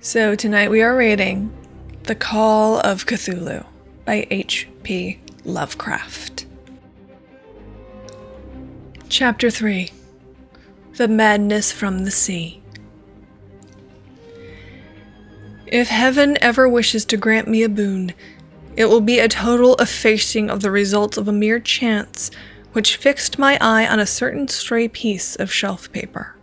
So tonight we are reading The Call of Cthulhu by H.P. Lovecraft. Chapter 3. The Madness from the Sea. If heaven ever wishes to grant me a boon, it will be a total effacing of the results of a mere chance which fixed my eye on a certain stray piece of shelf paper.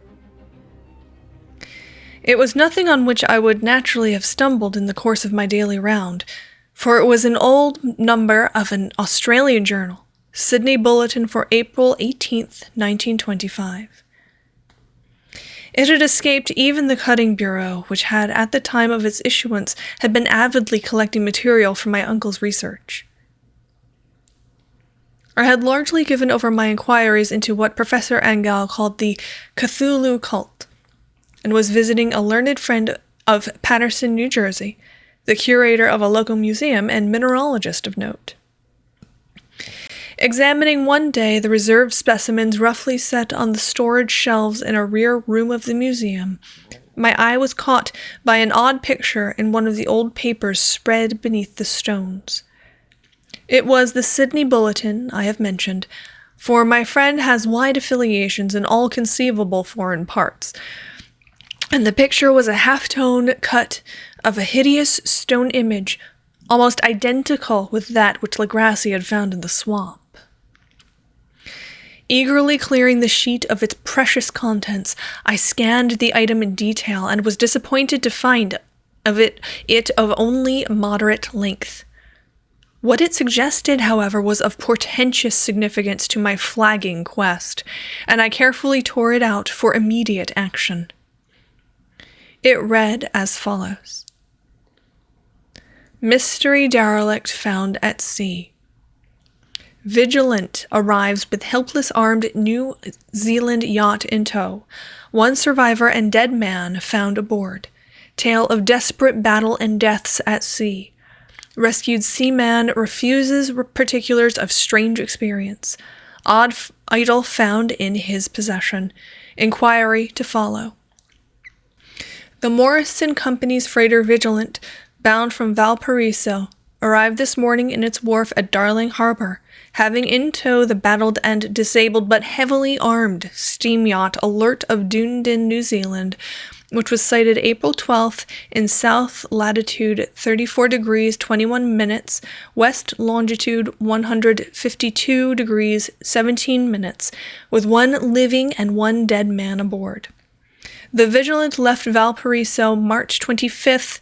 It was nothing on which I would naturally have stumbled in the course of my daily round, for it was an old number of an Australian journal, Sydney Bulletin for April 18th, 1925. It had escaped even the Cutting Bureau, which had, at the time of its issuance, had been avidly collecting material for my uncle's research. I had largely given over my inquiries into what Professor Angell called the Cthulhu cult, and was visiting a learned friend of Paterson, New Jersey, the curator of a local museum and mineralogist of note. Examining one day the reserved specimens roughly set on the storage shelves in a rear room of the museum, my eye was caught by an odd picture in one of the old papers spread beneath the stones. It was the Sydney Bulletin I have mentioned, for my friend has wide affiliations in all conceivable foreign parts, and the picture was a half-tone cut of a hideous stone image, almost identical with that which Legrassi had found in the swamp. Eagerly clearing the sheet of its precious contents, I scanned the item in detail and was disappointed to find it of only moderate length. What it suggested, however, was of portentous significance to my flagging quest, and I carefully tore it out for immediate action. It read as follows. Mystery derelict found at sea. Vigilant arrives with helpless armed New Zealand yacht in tow. One survivor and dead man found aboard. Tale of desperate battle and deaths at sea. Rescued seaman refuses particulars of strange experience. Odd idol found in his possession. Inquiry to follow. The Morrison Company's freighter Vigilant, bound from Valparaiso, arrived this morning in its wharf at Darling Harbor, having in tow the battled and disabled but heavily armed steam yacht Alert of Dunedin, New Zealand, which was sighted April 12th in south latitude 34 degrees 21 minutes, west longitude 152 degrees 17 minutes, with one living and one dead man aboard. The Vigilant left Valparaiso March 25th,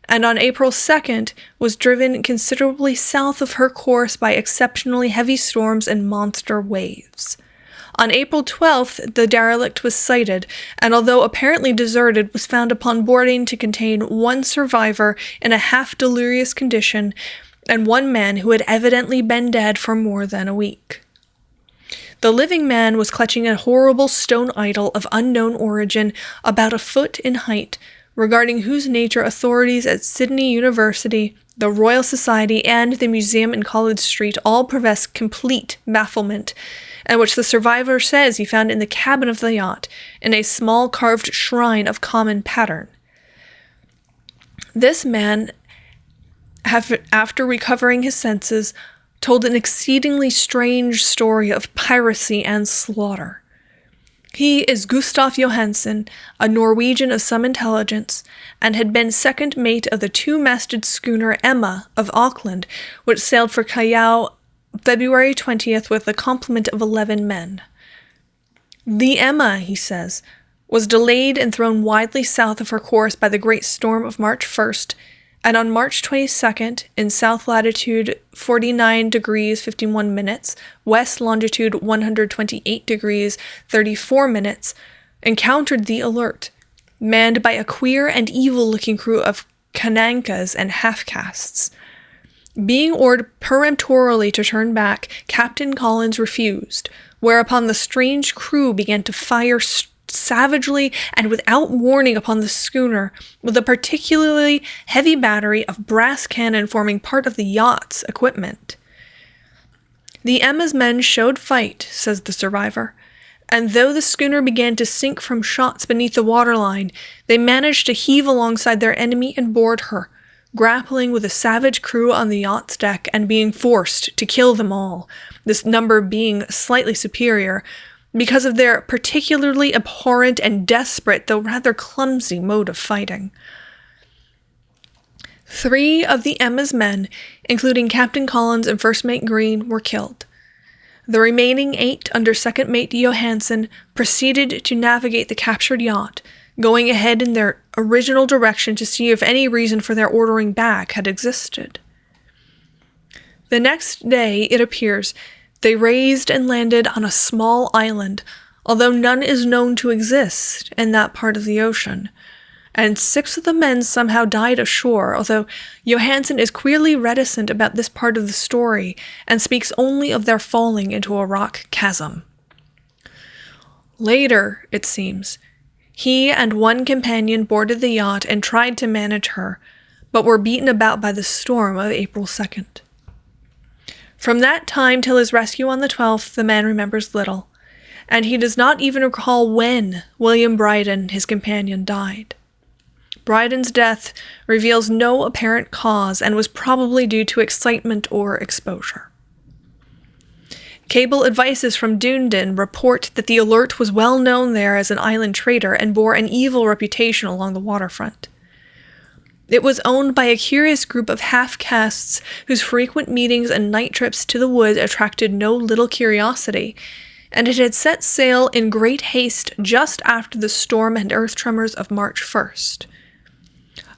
and on April 2nd was driven considerably south of her course by exceptionally heavy storms and monster waves. On April 12th, the derelict was sighted, and although apparently deserted, was found upon boarding to contain one survivor in a half-delirious condition and one man who had evidently been dead for more than a week. The living man was clutching a horrible stone idol of unknown origin, about a foot in height, regarding whose nature authorities at Sydney University, the Royal Society, and the museum in College Street all profess complete bafflement, and which the survivor says he found in the cabin of the yacht, in a small carved shrine of common pattern. This man, after recovering his senses, told an exceedingly strange story of piracy and slaughter. He is Gustav Johansen, a Norwegian of some intelligence, and had been second mate of the two-masted schooner Emma of Auckland, which sailed for Callao February 20th with a complement of 11 men. The Emma, he says, was delayed and thrown widely south of her course by the great storm of March 1st, and on March 22nd, in south latitude 49 degrees 51 minutes, west longitude 128 degrees 34 minutes, encountered the Alert, manned by a queer and evil-looking crew of Kanankas and half-castes. Being ordered peremptorily to turn back, Captain Collins refused, whereupon the strange crew began to fire savagely and without warning upon the schooner, with a particularly heavy battery of brass cannon forming part of the yacht's equipment. The Emma's men showed fight, says the survivor, and though the schooner began to sink from shots beneath the waterline, they managed to heave alongside their enemy and board her, grappling with a savage crew on the yacht's deck and being forced to kill them all, this number being slightly superior, because of their particularly abhorrent and desperate, though rather clumsy, mode of fighting. 3 of the Emma's men, including Captain Collins and First Mate Green, were killed. The remaining 8 under Second Mate Johansen proceeded to navigate the captured yacht, going ahead in their original direction to see if any reason for their ordering back had existed. The next day, it appears, they raised and landed on a small island, although none is known to exist in that part of the ocean, and 6 of the men somehow died ashore, although Johansen is queerly reticent about this part of the story and speaks only of their falling into a rock chasm. Later, it seems, he and 1 companion boarded the yacht and tried to manage her, but were beaten about by the storm of April 2nd. From that time till his rescue on the 12th, the man remembers little, and he does not even recall when William Bryden, his companion, died. Bryden's death reveals no apparent cause and was probably due to excitement or exposure. Cable advices from Dunedin report that the Alert was well known there as an island trader and bore an evil reputation along the waterfront. It was owned by a curious group of half-castes whose frequent meetings and night trips to the woods attracted no little curiosity, and it had set sail in great haste just after the storm and earth tremors of March 1st.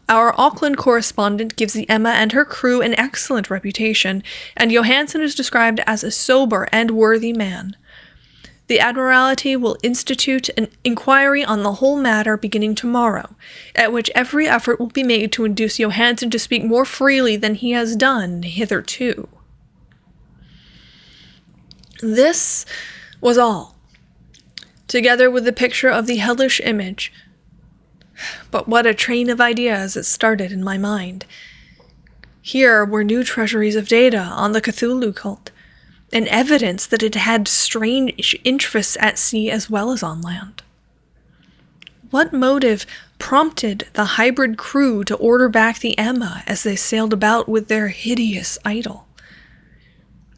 Our Auckland correspondent gives the Emma and her crew an excellent reputation, and Johansen is described as a sober and worthy man. The Admiralty will institute an inquiry on the whole matter beginning tomorrow, at which every effort will be made to induce Johansen to speak more freely than he has done hitherto. This was all, together with the picture of the hellish image. But what a train of ideas it started in my mind. Here were new treasuries of data on the Cthulhu cult, and evidence that it had strange interests at sea as well as on land. What motive prompted the hybrid crew to order back the Emma as they sailed about with their hideous idol?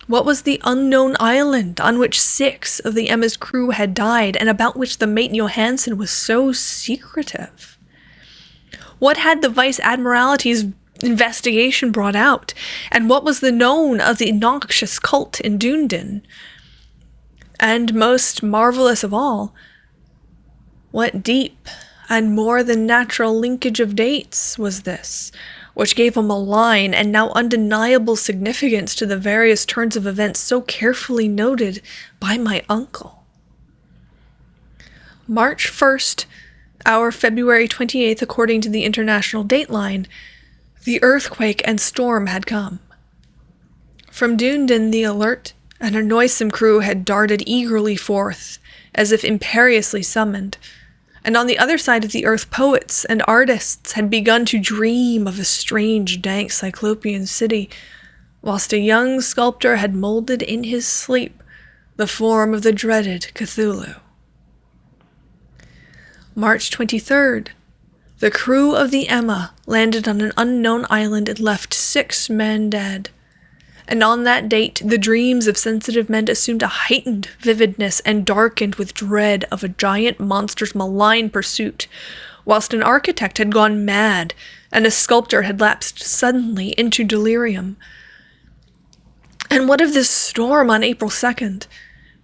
What was the unknown island on which 6 of the Emma's crew had died and about which the mate Johansen was so secretive? What had the Vice Admiralty's investigation brought out, and what was the known of the noxious cult in Dunedin? And most marvelous of all, what deep and more than natural linkage of dates was this, which gave a malign and now undeniable significance to the various turns of events so carefully noted by my uncle? March 1st, our February 28th according to the international dateline, the earthquake and storm had come. From Dunedin, the Alert and her noisome crew had darted eagerly forth, as if imperiously summoned, and on the other side of the earth poets and artists had begun to dream of a strange, dank cyclopean city, whilst a young sculptor had molded in his sleep the form of the dreaded Cthulhu. March 23rd, the crew of the Emma landed on an unknown island and left 6 men dead. And on that date, the dreams of sensitive men assumed a heightened vividness and darkened with dread of a giant monster's malign pursuit, whilst an architect had gone mad and a sculptor had lapsed suddenly into delirium. And what of this storm on April 2nd,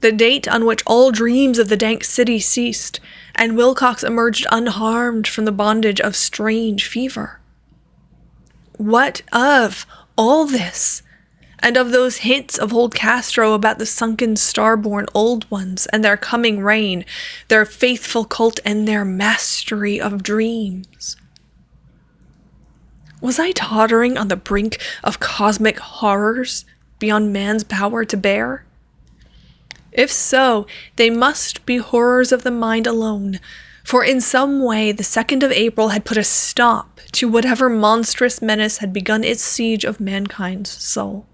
the date on which all dreams of the dank city ceased, and Wilcox emerged unharmed from the bondage of strange fever? What of all this, and of those hints of old Castro about the sunken star-born old ones and their coming reign, their faithful cult and their mastery of dreams? Was I tottering on the brink of cosmic horrors beyond man's power to bear? If so, they must be horrors of the mind alone, for in some way the 2nd of April had put a stop to whatever monstrous menace had begun its siege of mankind's soul.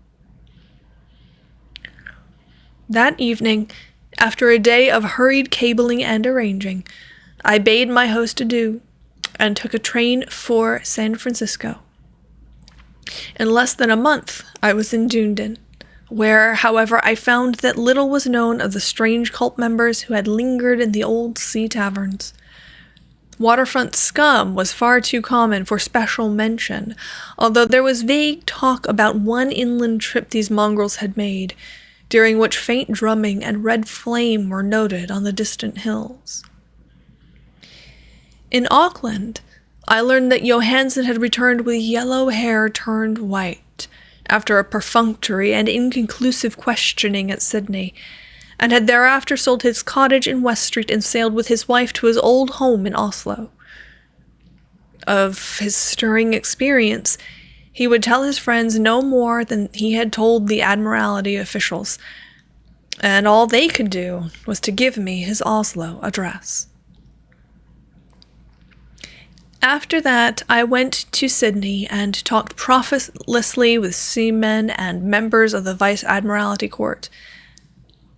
That evening, After a day of hurried cabling and arranging, I bade my host adieu and took a train for San Francisco. In less than a month, I was in Dunedin, where, however, I found that little was known of the strange cult members who had lingered in the old sea taverns. Waterfront scum was far too common for special mention, although there was vague talk about one inland trip these mongrels had made, during which faint drumming and red flame were noted on the distant hills. In Auckland, I learned that Johansen had returned with yellow hair turned white, after a perfunctory and inconclusive questioning at Sydney, and had thereafter sold his cottage in West Street and sailed with his wife to his old home in Oslo. Of his stirring experience, he would tell his friends no more than he had told the Admiralty officials, and all they could do was to give me his Oslo address. After that, I went to Sydney and talked profitlessly with seamen and members of the Vice Admiralty Court.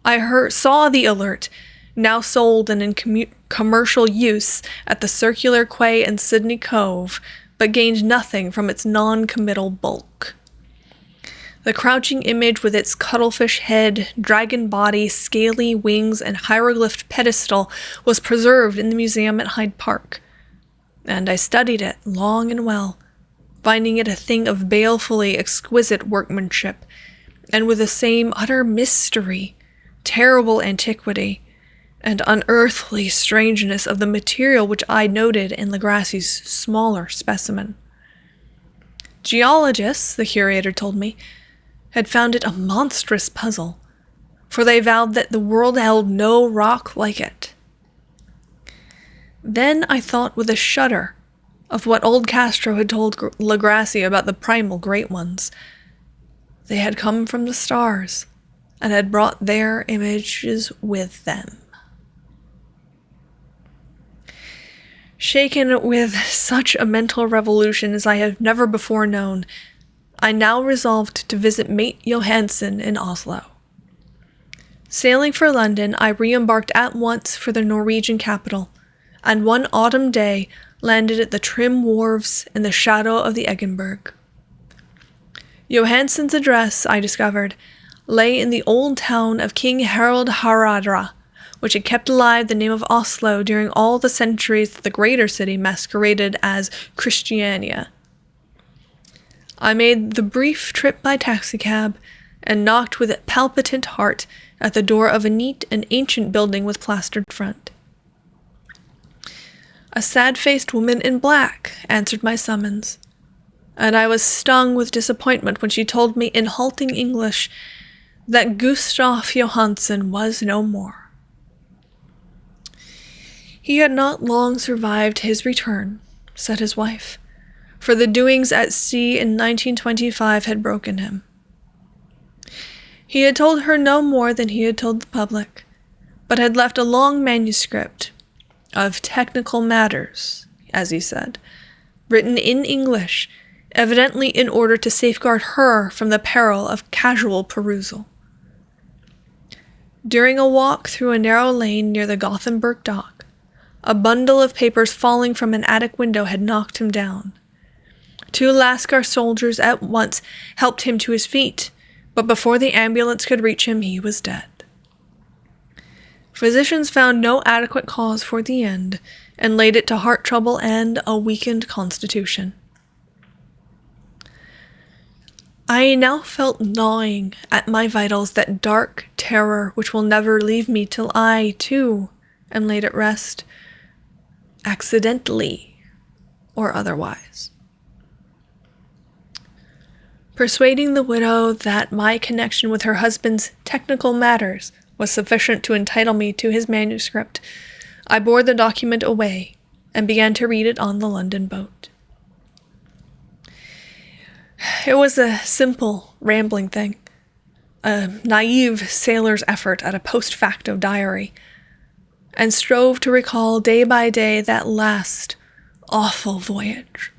I saw the Alert, now sold and in commercial use at the Circular Quay in Sydney Cove, but gained nothing from its non-committal bulk. The crouching image with its cuttlefish head, dragon body, scaly wings, and hieroglyphed pedestal was preserved in the museum at Hyde Park, and I studied it long and well, finding it a thing of balefully exquisite workmanship, and with the same utter mystery, terrible antiquity, and unearthly strangeness of the material which I noted in Legrassi's smaller specimen. Geologists, the curator told me, had found it a monstrous puzzle, for they vowed that the world held no rock like it. Then I thought with a shudder of what old Castro had told Legrassi about the primal great ones. They had come from the stars, and had brought their images with them. Shaken with such a mental revolution as I have never before known, I now resolved to visit Mate Johansen in Oslo. Sailing for London, I re-embarked at once for the Norwegian capital, and one autumn day landed at the trim wharves in the shadow of the Eggenberg. Johansen's address, I discovered, lay in the old town of King Harald Haraldra, which had kept alive the name of Oslo during all the centuries that the greater city masqueraded as Christiania. I made the brief trip by taxicab, and knocked with a palpitant heart at the door of a neat and ancient building with plastered front. A sad-faced woman in black answered my summons, and I was stung with disappointment when she told me in halting English that Gustav Johansen was no more. He had not long survived his return, said his wife, for the doings at sea in 1925 had broken him. He had told her no more than he had told the public, but had left a long manuscript of technical matters, as he said, written in English, evidently in order to safeguard her from the peril of casual perusal. During a walk through a narrow lane near the Gothenburg dock, a bundle of papers falling from an attic window had knocked him down. 2 Lascar soldiers at once helped him to his feet, but before the ambulance could reach him, he was dead. Physicians found no adequate cause for the end, and laid it to heart trouble and a weakened constitution. I now felt gnawing at my vitals that dark terror which will never leave me till I, too, am laid at rest, accidentally or otherwise. Persuading the widow that my connection with her husband's technical matters was sufficient to entitle me to his manuscript, I bore the document away and began to read it on the London boat. It was a simple, rambling thing, a naive sailor's effort at a post-facto diary, and strove to recall day by day that last, awful voyage.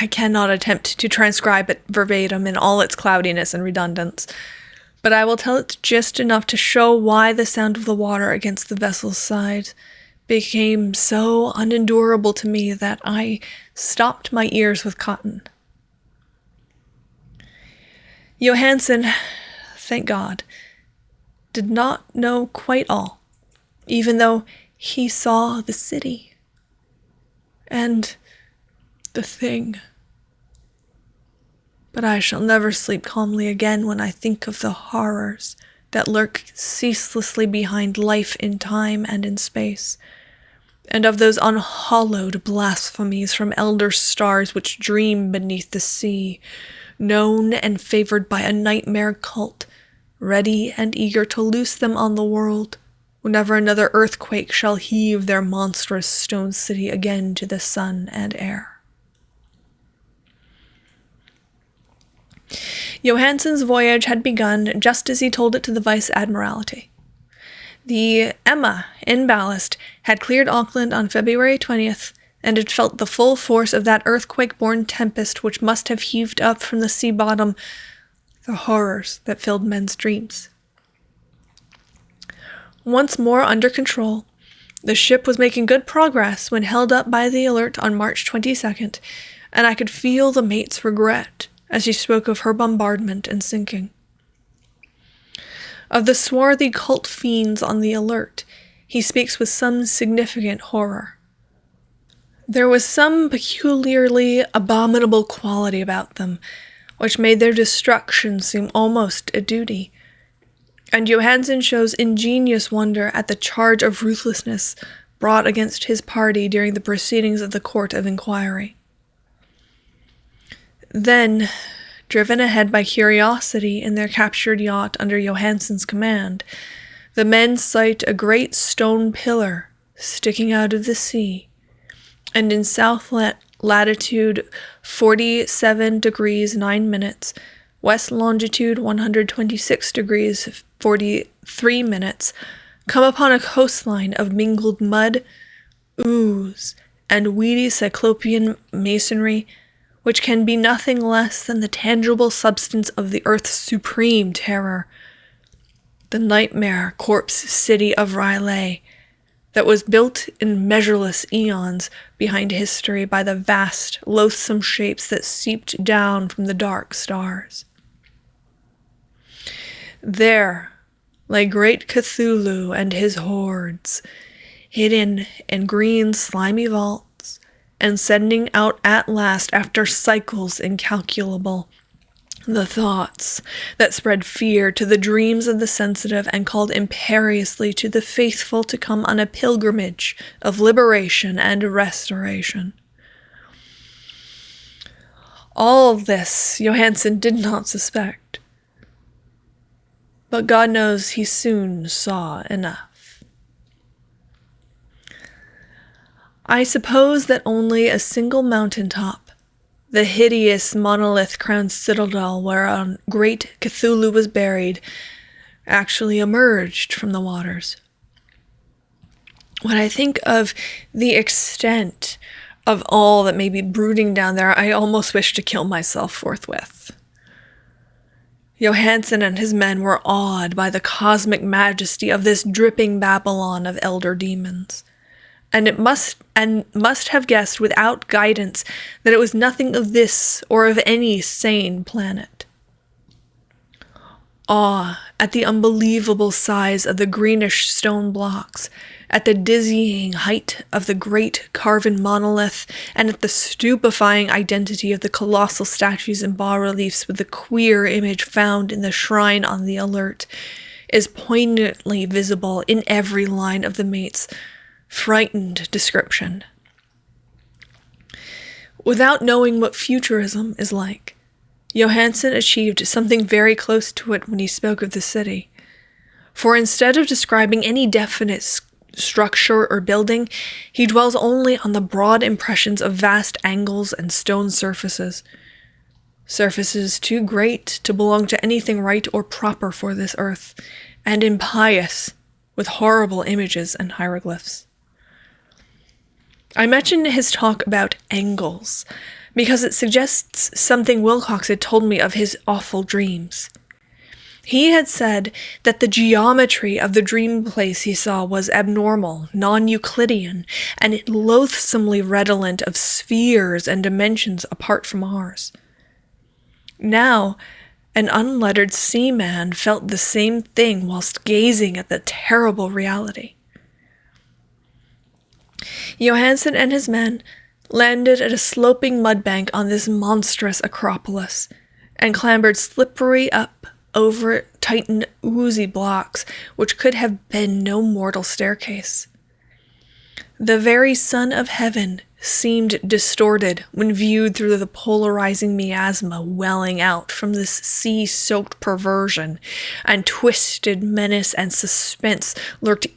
I cannot attempt to transcribe it verbatim in all its cloudiness and redundance, but I will tell it just enough to show why the sound of the water against the vessel's side became so unendurable to me that I stopped my ears with cotton. Johansen, thank God, did not know quite all, even though he saw the city and the thing. But I shall never sleep calmly again when I think of the horrors that lurk ceaselessly behind life in time and in space, and of those unhallowed blasphemies from elder stars which dream beneath the sea, known and favored by a nightmare cult, ready and eager to loose them on the world whenever another earthquake shall heave their monstrous stone city again to the sun and air. Johansen's voyage had begun just as he told it to the Vice Admiralty. The Emma, in ballast, had cleared Auckland on February 20th, and had felt the full force of that earthquake-born tempest which must have heaved up from the sea bottom the horrors that filled men's dreams. Once more under control, the ship was making good progress when held up by the Alert on March 22nd, and I could feel the mate's regret as he spoke of her bombardment and sinking. Of the swarthy cult fiends on the Alert, he speaks with some significant horror. There was some peculiarly abominable quality about them, which made their destruction seem almost a duty, and Johansen shows ingenious wonder at the charge of ruthlessness brought against his party during the proceedings of the Court of Inquiry. Then, driven ahead by curiosity in their captured yacht under Johansen's command, the men sight a great stone pillar sticking out of the sea, and in south latitude 47 degrees 9 minutes, west longitude 126 degrees 43 minutes, come upon a coastline of mingled mud, ooze, and weedy cyclopean masonry, which can be nothing less than the tangible substance of the earth's supreme terror, the nightmare corpse city of R'lyeh, that was built in measureless eons behind history by the vast, loathsome shapes that seeped down from the dark stars. There lay great Cthulhu and his hordes, hidden in green slimy vaults, and sending out at last, after cycles incalculable, the thoughts that spread fear to the dreams of the sensitive and called imperiously to the faithful to come on a pilgrimage of liberation and restoration. All of this Johansen did not suspect, but God knows he soon saw enough. I suppose that only a single mountaintop, the hideous monolith-crowned citadel whereon great Cthulhu was buried, actually emerged from the waters. When I think of the extent of all that may be brooding down there, I almost wish to kill myself forthwith. Johansen and his men were awed by the cosmic majesty of this dripping Babylon of elder demons, and must have guessed without guidance that it was nothing of this or of any sane planet. Awe at the unbelievable size of the greenish stone blocks, at the dizzying height of the great carven monolith, and at the stupefying identity of the colossal statues and bas-reliefs with the queer image found in the shrine on the Alert, is poignantly visible in every line of the mate's frightened description. Without knowing what futurism is like, Johansen achieved something very close to it when he spoke of the city. For instead of describing any definite structure or building, he dwells only on the broad impressions of vast angles and stone surfaces. Surfaces too great to belong to anything right or proper for this earth, and impious, with horrible images and hieroglyphs. I mention his talk about angles because it suggests something Wilcox had told me of his awful dreams. He had said that the geometry of the dream place he saw was abnormal, non-Euclidean, and loathsomely redolent of spheres and dimensions apart from ours. Now, an unlettered seaman felt the same thing whilst gazing at the terrible reality. Johansen and his men landed at a sloping mud bank on this monstrous acropolis, and clambered slippery up over tightened, oozy blocks which could have been no mortal staircase. The very sun of heaven seemed distorted when viewed through the polarizing miasma welling out from this sea-soaked perversion, and twisted menace and suspense lurked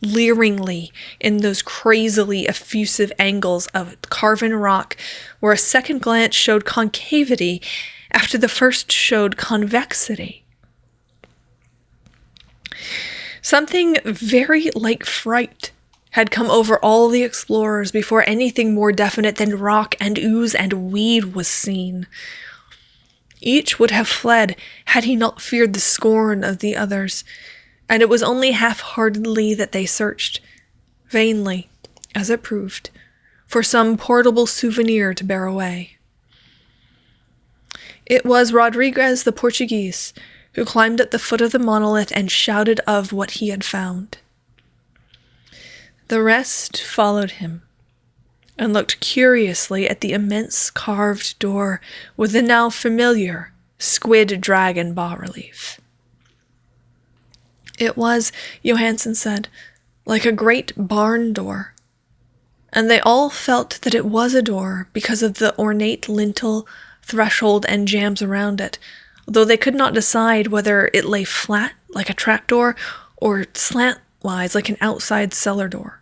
leeringly in those crazily effusive angles of carven rock where a second glance showed concavity after the first showed convexity. Something very like fright had come over all the explorers before anything more definite than rock and ooze and weed was seen. Each would have fled had he not feared the scorn of the others, and it was only half-heartedly that they searched, vainly, as it proved, for some portable souvenir to bear away. It was Rodriguez the Portuguese who climbed at the foot of the monolith and shouted of what he had found. The rest followed him, and looked curiously at the immense carved door with the now familiar squid dragon bas-relief. It was, Johansen said, like a great barn door, and they all felt that it was a door because of the ornate lintel, threshold, and jambs around it, though they could not decide whether it lay flat like a trapdoor or slantwise like an outside cellar door.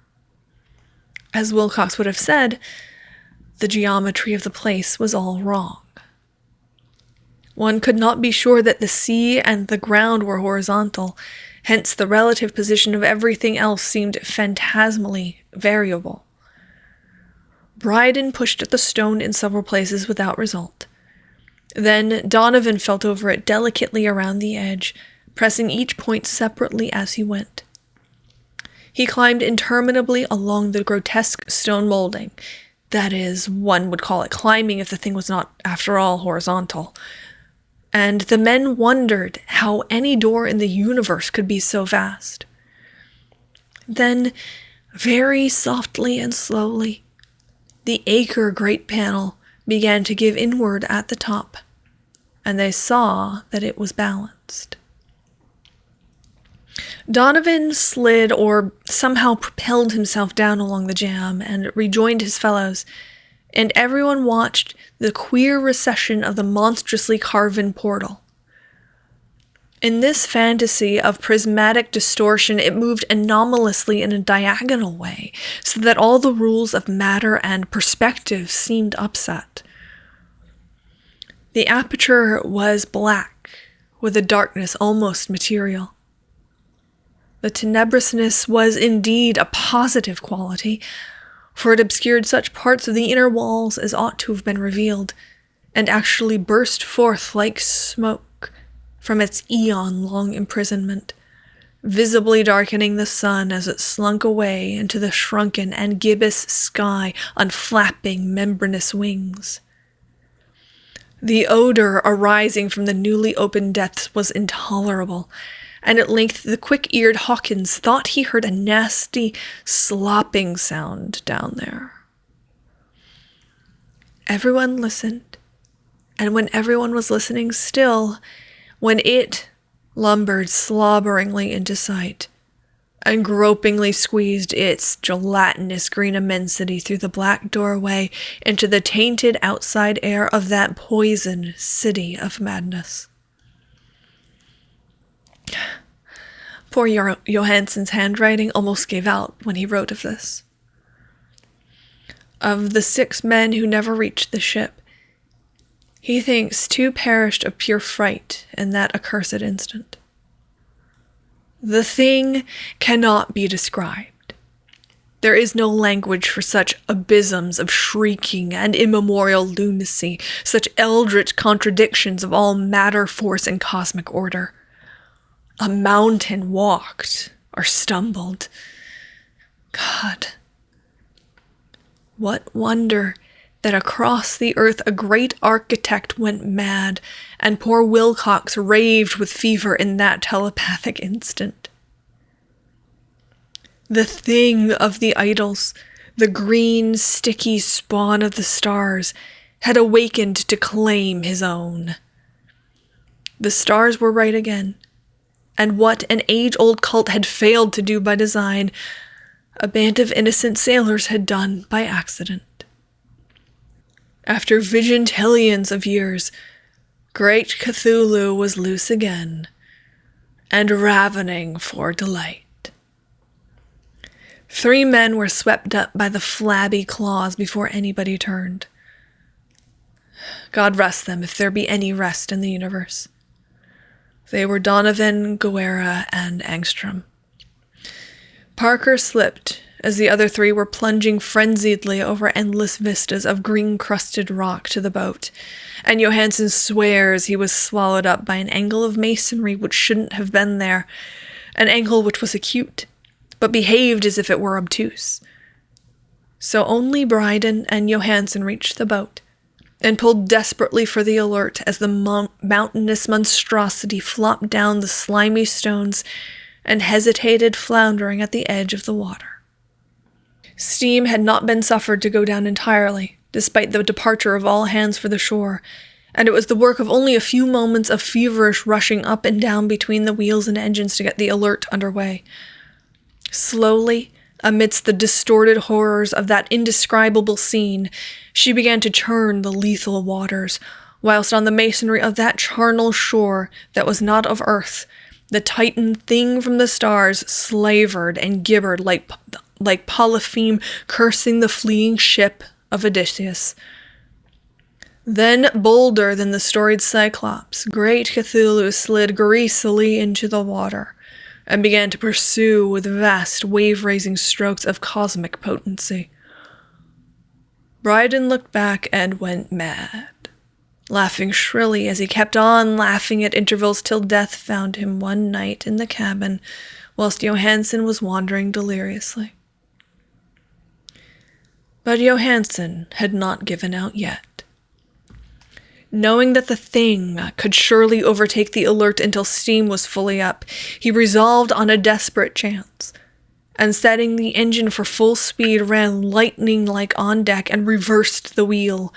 As Wilcox would have said, the geometry of the place was all wrong. One could not be sure that the sea and the ground were horizontal, hence the relative position of everything else seemed phantasmally variable. Bryden pushed at the stone in several places without result. Then Donovan felt over it delicately around the edge, pressing each point separately as he went. He climbed interminably along the grotesque stone molding. That is, one would call it climbing if the thing was not, after all, horizontal. And the men wondered how any door in the universe could be so vast. Then, very softly and slowly, the acre great panel began to give inward at the top, and they saw that it was balanced. Donovan slid or somehow propelled himself down along the jamb and rejoined his fellows, and everyone watched the queer recession of the monstrously carven portal. In this fantasy of prismatic distortion, it moved anomalously in a diagonal way, so that all the rules of matter and perspective seemed upset. The aperture was black, with a darkness almost material. The tenebrousness was indeed a positive quality, for it obscured such parts of the inner walls as ought to have been revealed, and actually burst forth like smoke from its eon-long imprisonment, visibly darkening the sun as it slunk away into the shrunken and gibbous sky on flapping membranous wings. The odor arising from the newly opened depths was intolerable, and at length the quick-eared Hawkins thought he heard a nasty slopping sound down there. Everyone listened, and when everyone was listening still, when it lumbered slobberingly into sight, and gropingly squeezed its gelatinous green immensity through the black doorway into the tainted outside air of that poisoned city of madness. Poor Johansen's handwriting almost gave out when he wrote of this. Of the 6 men who never reached the ship, he thinks 2 perished of pure fright in that accursed instant. The thing cannot be described. There is no language for such abysms of shrieking and immemorial lunacy, such eldritch contradictions of all matter, force, and cosmic order. A mountain walked or stumbled. God, what wonder that across the earth a great architect went mad, and poor Wilcox raved with fever in that telepathic instant. The thing of the idols, the green, sticky spawn of the stars, had awakened to claim his own. The stars were right again, and what an age-old cult had failed to do by design, a band of innocent sailors had done by accident. After vigintillions of years, great Cthulhu was loose again, and ravening for delight. 3 men were swept up by the flabby claws before anybody turned. God rest them, if there be any rest in the universe. They were Donovan, Guerra, and Angstrom. Parker slipped as the other 3 were plunging frenziedly over endless vistas of green-crusted rock to the boat, and Johansen swears he was swallowed up by an angle of masonry which shouldn't have been there, an angle which was acute, but behaved as if it were obtuse. So only Bryden and Johansen reached the boat, and pulled desperately for the alert as the mountainous monstrosity flopped down the slimy stones and hesitated, floundering at the edge of the water. Steam had not been suffered to go down entirely, despite the departure of all hands for the shore, and it was the work of only a few moments of feverish rushing up and down between the wheels and engines to get the alert underway. Slowly, amidst the distorted horrors of that indescribable scene, she began to churn the lethal waters, whilst on the masonry of that charnel shore that was not of earth, the Titan thing from the stars slavered and gibbered like Polypheme cursing the fleeing ship of Odysseus. Then, bolder than the storied Cyclops, great Cthulhu slid greasily into the water, and began to pursue with vast wave-raising strokes of cosmic potency. Bryden looked back and went mad, laughing shrilly as he kept on laughing at intervals till death found him one night in the cabin, whilst Johansen was wandering deliriously. But Johansen had not given out yet. Knowing that the thing could surely overtake the alert until steam was fully up, he resolved on a desperate chance, and setting the engine for full speed ran lightning-like on deck and reversed the wheel.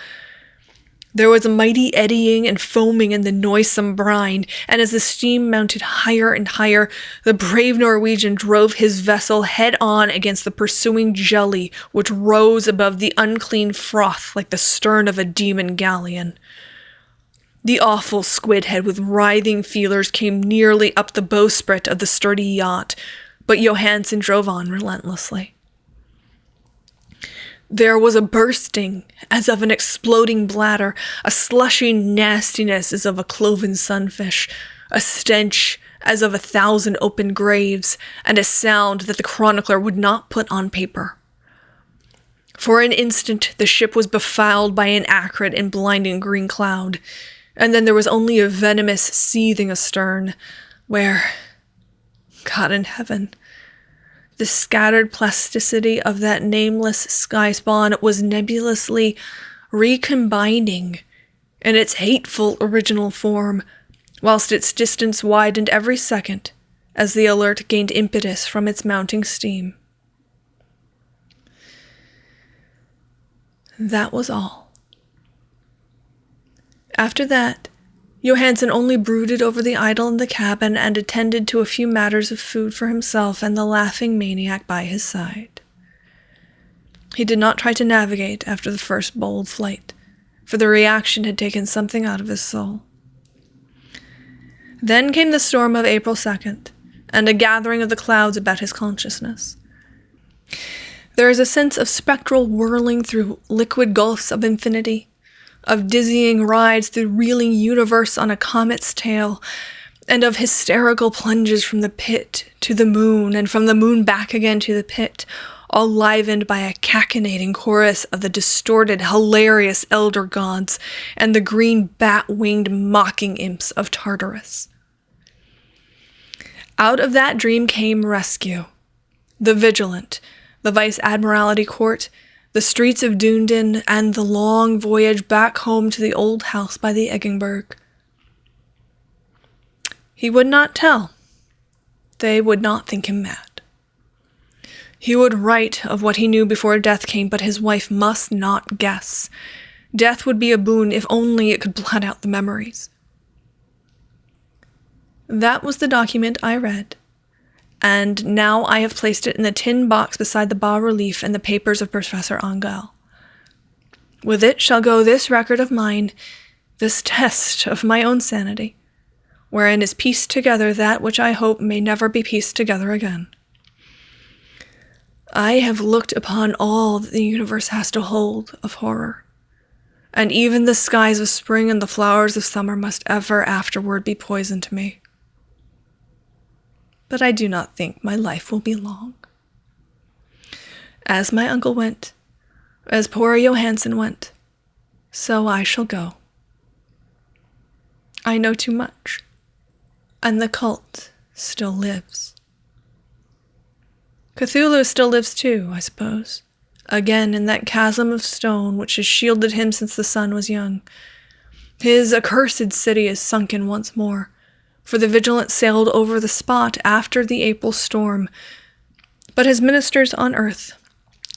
There was a mighty eddying and foaming in the noisome brine, and as the steam mounted higher and higher, the brave Norwegian drove his vessel head-on against the pursuing jelly, which rose above the unclean froth like the stern of a demon galleon. The awful squid head with writhing feelers came nearly up the bowsprit of the sturdy yacht, but Johansen drove on relentlessly. There was a bursting, as of an exploding bladder, a slushy nastiness as of a cloven sunfish, a stench as of 1,000 open graves, and a sound that the chronicler would not put on paper. For an instant, the ship was befouled by an acrid and blinding green cloud, and then there was only a venomous seething astern, where, God in heaven, the scattered plasticity of that nameless sky spawn was nebulously recombining in its hateful original form, whilst its distance widened every second as the alert gained impetus from its mounting steam. That was all. After that, Johansen only brooded over the idol in the cabin and attended to a few matters of food for himself and the laughing maniac by his side. He did not try to navigate after the first bold flight, for the reaction had taken something out of his soul. Then came the storm of April 2nd, and a gathering of the clouds about his consciousness. There is a sense of spectral whirling through liquid gulfs of infinity, of dizzying rides through reeling universe on a comet's tail, and of hysterical plunges from the pit to the moon, and from the moon back again to the pit, all livened by a cachinnating chorus of the distorted, hilarious elder gods and the green bat-winged mocking imps of Tartarus. Out of that dream came rescue. The Vigilant, the Vice-Admiralty Court, the streets of Dunedin, and the long voyage back home to the old house by the Eggenberg. He would not tell. They would not think him mad. He would write of what he knew before death came, but his wife must not guess. Death would be a boon if only it could blot out the memories. That was the document I read, and now I have placed it in the tin box beside the bas-relief and the papers of Professor Angel. With it shall go this record of mine, this test of my own sanity, wherein is pieced together that which I hope may never be pieced together again. I have looked upon all that the universe has to hold of horror, and even the skies of spring and the flowers of summer must ever afterward be poison to me. But I do not think my life will be long. As my uncle went, as poor Johansen went, so I shall go. I know too much, and the cult still lives. Cthulhu still lives too, I suppose, again in that chasm of stone which has shielded him since the sun was young. His accursed city is sunken once more, for the Vigilant sailed over the spot after the April storm, but his ministers on earth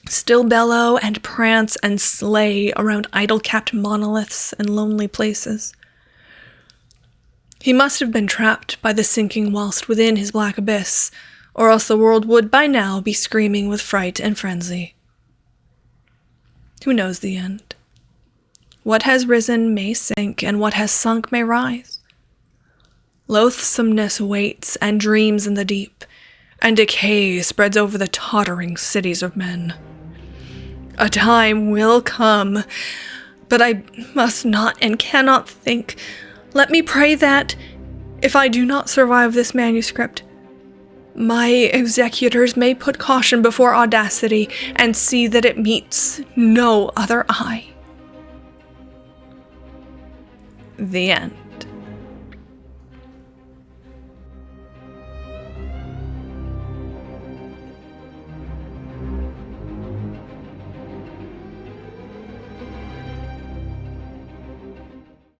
still bellow and prance and slay around idol-capped monoliths and lonely places. He must have been trapped by the sinking whilst within his black abyss, or else the world would by now be screaming with fright and frenzy. Who knows the end? What has risen may sink, and what has sunk may rise. Loathsomeness waits and dreams in the deep, and decay spreads over the tottering cities of men. A time will come, but I must not and cannot think. Let me pray that, if I do not survive this manuscript, my executors may put caution before audacity and see that it meets no other eye. The end.